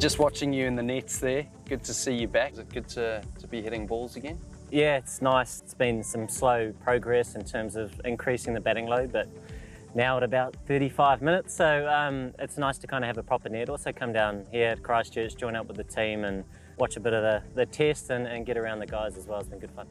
Just watching you in the nets there, good to see you back. Is it good to be hitting balls again? Yeah, it's nice. It's been some slow progress in terms of increasing the batting load, but now at about 35 minutes, so it's nice to kind of have a proper net. Also come down here to Christchurch, join up with the team and watch a bit of the test and get around the guys as well. It's been good fun.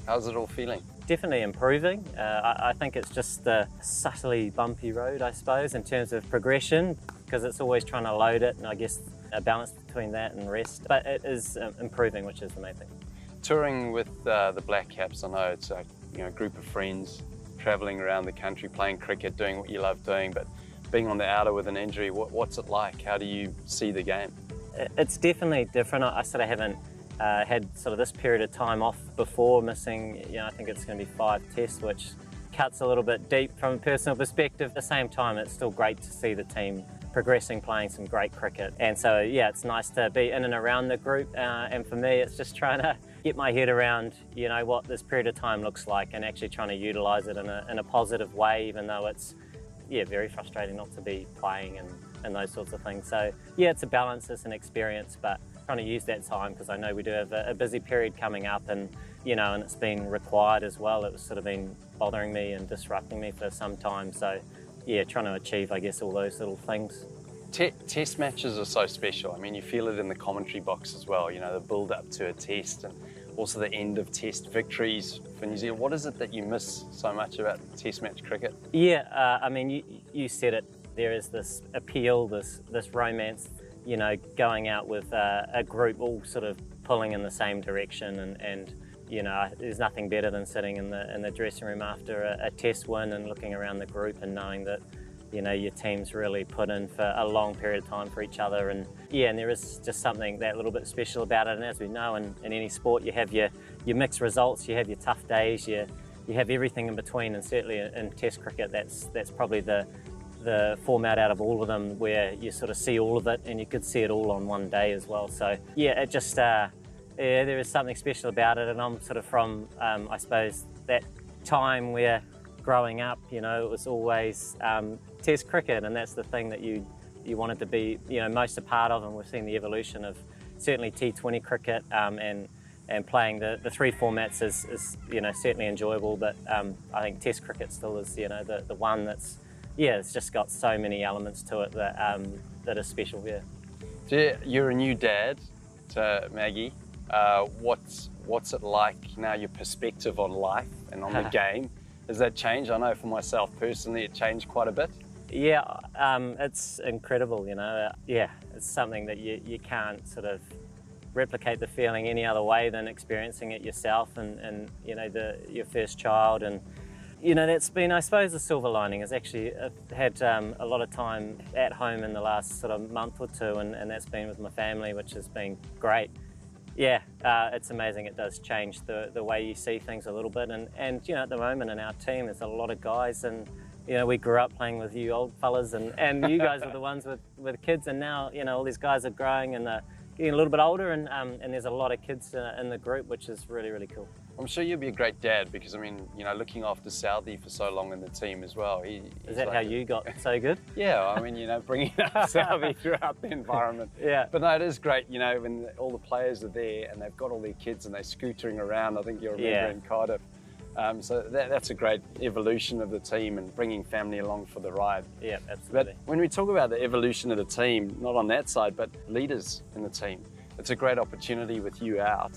How's it all feeling? Definitely improving. I think it's just a subtly bumpy road, I suppose, in terms of progression, because it's always trying to load it, and I guess a balance between that and rest. But it is improving, which is the main thing. Touring with the Black Caps, I know it's a group of friends travelling around the country, playing cricket, doing what you love doing, but being on the outer with an injury, what's it like? How do you see the game? It's definitely different. I sort of haven't had sort of this period of time off before, missing, I think it's going to be 5 tests, which cuts a little bit deep from a personal perspective. At the same time, it's still great to see the team progressing, playing some great cricket. And so, yeah, it's nice to be in and around the group. And for me, it's just trying to get my head around, what this period of time looks like and actually trying to utilise it in a positive way, even though it's, very frustrating not to be playing and those sorts of things. So, yeah, it's a balance, it's an experience, but trying to use that time because I know we do have a busy period coming up and, and it's been required as well. It was sort of been bothering me and disrupting me for some time. So, yeah, trying to achieve, I guess, all those little things. Test matches are so special. I mean, you feel it in the commentary box as well, the build-up to a test and also the end of test victories for New Zealand. What is it that you miss so much about test match cricket? Yeah, I mean, you said it. There is this appeal, this romance, going out with a group all sort of pulling in the same direction and there's nothing better than sitting in the dressing room after a test win and looking around the group and knowing that your team's really put in for a long period of time for each other. And there is just something that little bit special about it. And as we know, in any sport, you have your mixed results, you have your tough days, you have everything in between. And certainly in Test cricket, that's probably the format out of all of them where you sort of see all of it, and you could see it all on one day as well. So it just there is something special about it. And I'm sort of from I suppose that time where growing up, it was always Test cricket, and that's the thing that you wanted to be, most a part of. And we've seen the evolution of certainly T20 cricket and playing the 3 formats is certainly enjoyable. But I think Test cricket still is the one that's it's just got so many elements to it that are special. Yeah. You're a new dad to Maggie. What's it like now? Your perspective on life and on the game, has that changed? I know for myself personally, it changed quite a bit. Yeah, it's incredible. It's something that you can't sort of replicate the feeling any other way than experiencing it yourself and your first child. And that's been, I suppose, the silver lining is actually I've had a lot of time at home in the last sort of month or two, and that's been with my family, which has been great. Yeah, it's amazing. It does change the way you see things a little bit. And at the moment in our team, there's a lot of guys, and we grew up playing with you old fellas, and you guys were the ones with kids, and now all these guys are growing and they're getting a little bit older, and there's a lot of kids in the group, which is really, really cool. I'm sure you'll be a great dad because, I mean, looking after Southie for so long in the team as well. Is that how you got so good? Yeah, I mean, bringing up Southie throughout the environment. Yeah. But no, it is great, when all the players are there and they've got all their kids and they're scootering around. I think you'll remember in Cardiff. So that's a great evolution of the team and bringing family along for the ride. Yeah, absolutely. But when we talk about the evolution of the team, not on that side, but leaders in the team, it's a great opportunity with you out.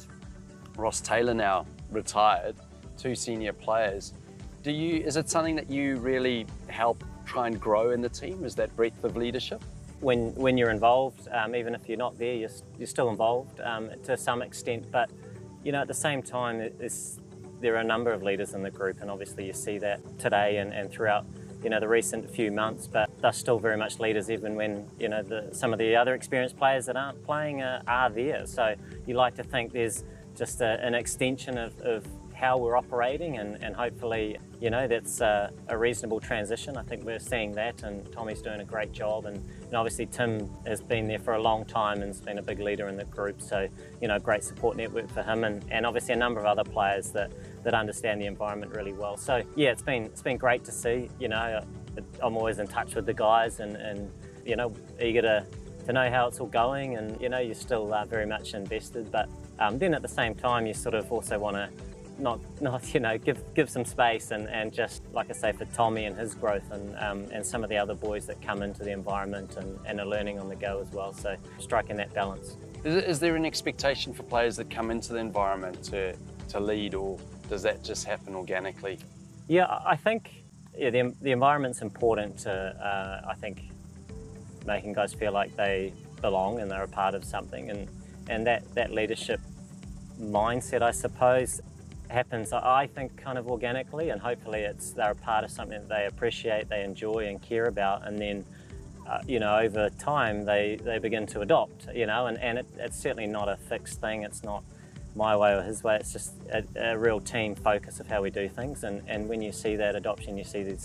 Ross Taylor now retired, 2 senior players. Is it something that you really help try and grow in the team? Is that breadth of leadership? When you're involved, even if you're not there, you're still involved to some extent. But at the same time, there are a number of leaders in the group, and obviously you see that today and throughout the recent few months. But they're still very much leaders, even when some of the other experienced players that aren't playing are there. So you like to think there's just an extension of how we're operating, and hopefully that's a reasonable transition. I think we're seeing that, and Tommy's doing a great job, and obviously Tim has been there for a long time and has been a big leader in the group, so great support network for him, and obviously a number of other players that understand the environment really well. So yeah, it's been great to see. I'm always in touch with the guys and you know, eager to know how it's all going, and you know, you're still very much invested, but then at the same time you sort of also want to not you know, give some space and just, like I say, for Tommy and his growth and some of the other boys that come into the environment and are learning on the go as well, so striking that balance. Is there an expectation for players that come into the environment to lead, or does that just happen organically? Yeah, I think the environment's important to, I think, making guys feel like they belong and they're a part of something, and that leadership mindset, I suppose, happens, I think, kind of organically, and hopefully they're a part of something that they appreciate, they enjoy and care about, and then you know, over time they begin to adopt, you know, and it's certainly not a fixed thing. It's not my way or his way. It's just a real team focus of how we do things, and when you see that adoption, you see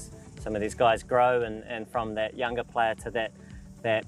some of these guys grow, and from that younger player to that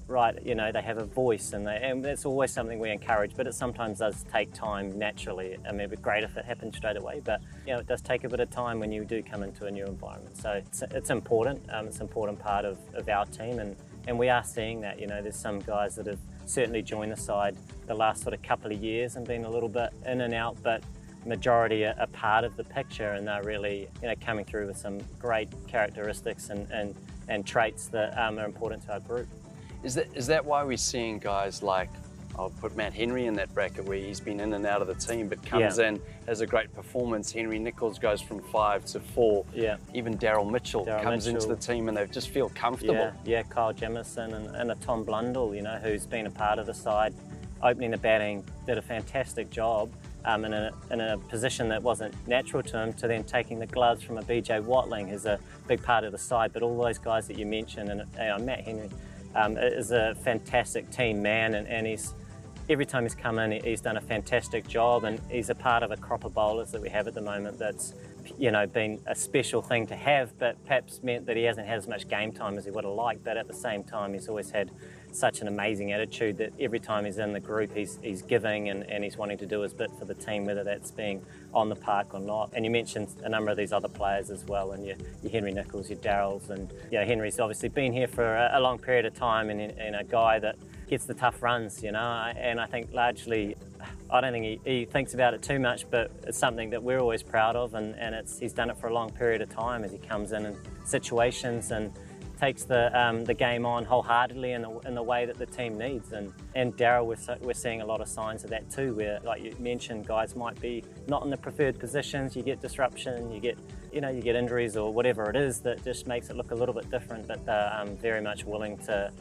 right, you know, they have a voice, and that's always something we encourage, but it sometimes does take time naturally. I mean, it'd be great if it happened straight away, but you know, it does take a bit of time when you do come into a new environment. So it's important. It's an important part of our team, and we are seeing that. You know, there's some guys that have certainly joined the side the last sort of couple of years and been a little bit in and out, but majority are part of the picture, and they're really, you know, coming through with some great characteristics and traits that are important to our group. Is that why we're seeing guys like, I'll put Matt Henry in that bracket, where he's been in and out of the team, but comes in, has a great performance. Henry Nichols goes from 5 to 4. Yeah. Even Daryl Mitchell comes into the team and they just feel comfortable. Yeah, Kyle Jamison and a Tom Blundell, you know, who's been a part of the side, opening the batting, did a fantastic job in a position that wasn't natural to him, to then taking the gloves from a BJ Watling, who's a big part of the side. But all those guys that you mentioned, and Matt Henry, is a fantastic team man, and every time he's come in, he's done a fantastic job, and he's a part of a crop of bowlers that we have at the moment that's, you know, been a special thing to have, but perhaps meant that he hasn't had as much game time as he would have liked. But at the same time, he's always had such an amazing attitude that every time he's in the group, he's giving and he's wanting to do his bit for the team, whether that's being on the park or not. And you mentioned a number of these other players as well, and your Henry Nichols, your Darryls, and you know, Henry's obviously been here for a long period of time, and a guy that gets the tough runs, you know, and I think largely, I don't think he thinks about it too much, but it's something that we're always proud of, and he's done it for a long period of time as he comes in situations and takes the game on wholeheartedly in the way that the team needs. And Daryl, we're seeing a lot of signs of that too, where, like you mentioned, guys might be not in the preferred positions, you get disruption, you get injuries or whatever it is that just makes it look a little bit different, but they're very much willing to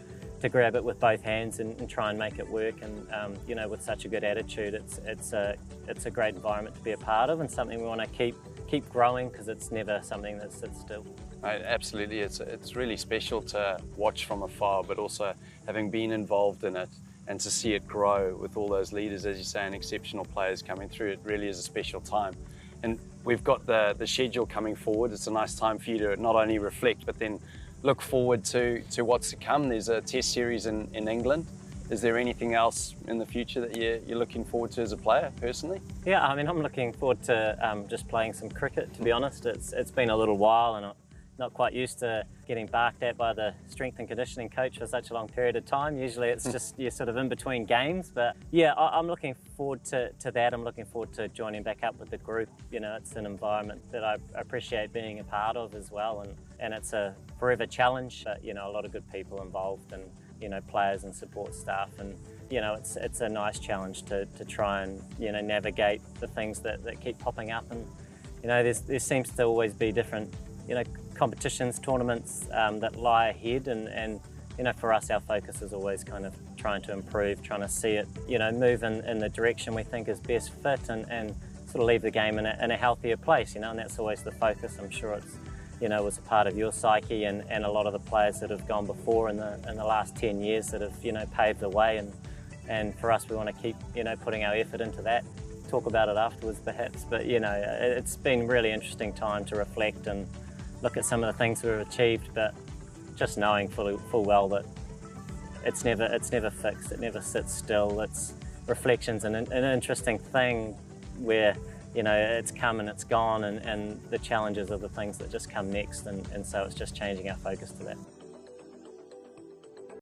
grab it with both hands and try and make it work. And you know, with such a good attitude, it's a great environment to be a part of, and something we want to keep growing, because it's never something that sits still. Absolutely, it's really special to watch from afar, but also having been involved in it and to see it grow with all those leaders, as you say, and exceptional players coming through. It really is a special time. And we've got the schedule coming forward. It's a nice time for you to not only reflect, but then look forward to what's to come. There's a test series in England. Is there anything else in the future that you're looking forward to as a player, personally? Yeah, I mean, I'm looking forward to just playing some cricket, to be honest. It's been a little while, and I'm not quite used to getting barked at by the strength and conditioning coach for such a long period of time. Usually it's just you're sort of in between games, but yeah, I'm looking forward to that. I'm looking forward to joining back up with the group. You know, it's an environment that I appreciate being a part of as well, and it's a forever challenge, but you know, a lot of good people involved, and you know, players and support staff, and you know, it's a nice challenge to try and, you know, navigate the things that keep popping up. And you know, there seems to always be different, you know, competitions, tournaments that lie ahead, and you know, for us, our focus is always kind of trying to improve, trying to see it, you know, move in the direction we think is best fit, and sort of leave the game in a healthier place, you know, and that's always the focus. I'm sure it's, you know, was a part of your psyche, and a lot of the players that have gone before in the last 10 years that have, you know, paved the way, and for us, we want to keep, you know, putting our effort into that. Talk about it afterwards perhaps, but you know, it's been a really interesting time to reflect and look at some of the things we've achieved, but just knowing full well that it's never fixed, it never sits still. It's reflections, and an interesting thing where you know, it's come and it's gone, and the challenges are the things that just come next, and so it's just changing our focus to that.